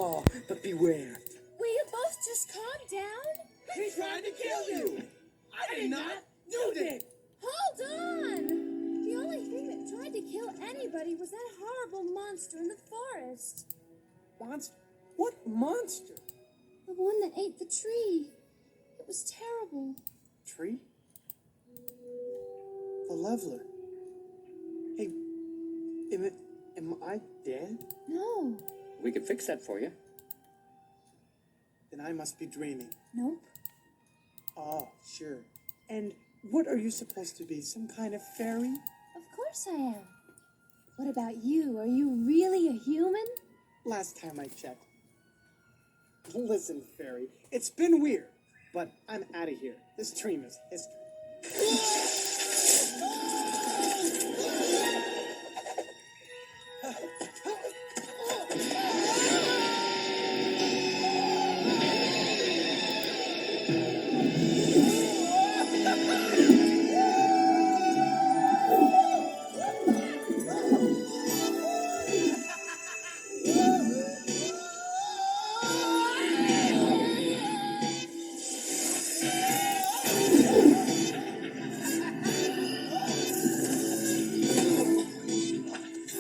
Oh, but beware. Will you both just calm down? He tried to kill you. I did not. You did. Hold on! The only thing that tried to kill anybody was that horrible monster in the forest. Monster? What monster? The one that ate the tree. It was terrible. Tree? The leveler. Hey, am I dead? No. We could fix that for you. Then I must be dreaming. Nope. Oh, sure. And what are you supposed to be? Some kind of fairy? Of course I am. What about you? Are you really a human? Last time I checked. Listen, fairy, it's been weird, but I'm out of here. This dream is history.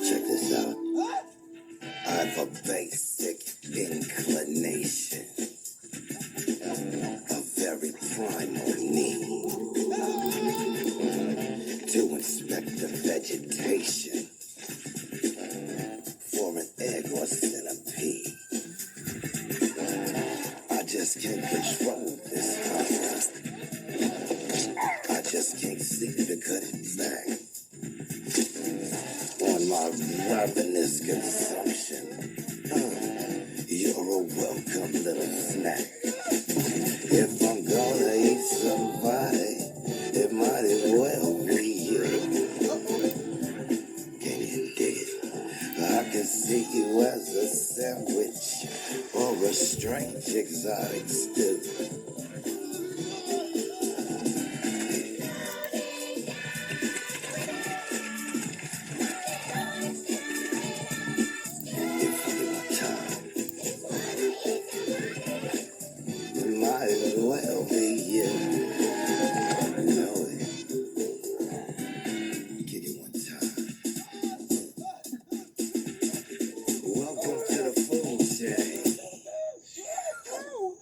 Check this out. I've a basic inclination, a very primal need to inspect the vegetation for an egg or centipede. I just can't control this hunger. I just can't seem to cut it back on my ravenous consumption. You're a welcome little snack. If I'm gonna eat somebody, it might as well be you. Can you dig it? I can see you as a sandwich or a strange exotic stew. Might as well be you. Know it. Give you one time. Welcome to the food chain. No!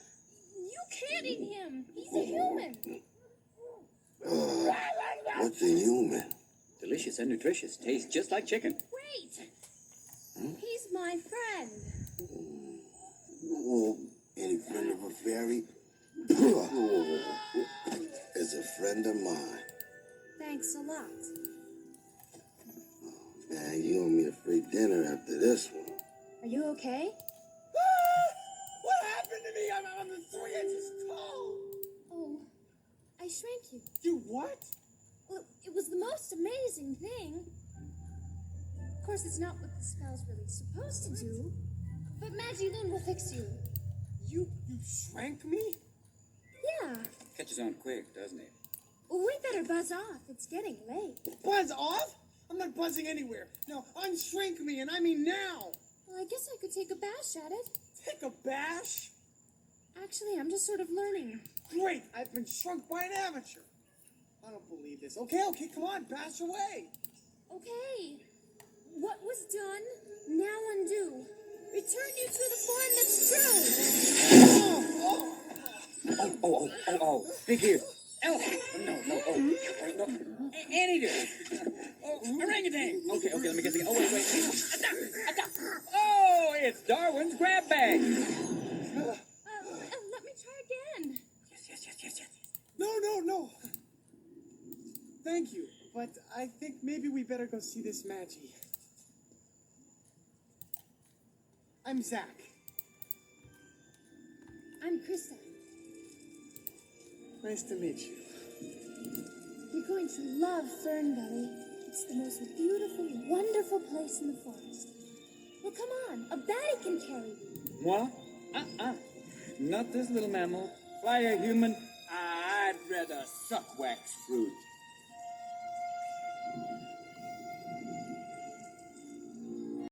You can't eat him! He's a human! What's a human? Delicious and nutritious. Tastes just like chicken. Wait! He's my friend. Oh, any friend of a fairy? Is a friend of mine. Thanks a lot. Man, you owe me a free dinner after this one. Are you okay? What happened to me? I'm 3 inches tall. Oh, I shrank you. You what? Well, it was the most amazing thing. Of course, it's not what the spell's really supposed to do, but Magiloon will fix you. You shrank me? Yeah. Catches on quick, doesn't it? Well, we better buzz off. It's getting late. Buzz off? I'm not buzzing anywhere. No, unshrink me, and I mean now. Well, I guess I could take a bash at it. Take a bash? Actually, I'm just sort of learning. Great, I've been shrunk by an amateur. I don't believe this. Okay, come on, bash away. Okay. What was done, now undo. Return you to the form that's true. Oh. Big ears. Elf. No. Annie do. Orangutan. Okay, let me guess again. Oh, wait. Oh, it's Darwin's grab bag. Let me try again. Yes. No. Thank you, but I think maybe we better go see this Magi. I'm Zach. I'm Krista. Nice to meet you. You're going to love FernGully. It's the most beautiful, wonderful place in the forest. Well, come on. A baddie can carry you. Moi? Not this little mammal. Fly a human. I'd rather suck wax fruit.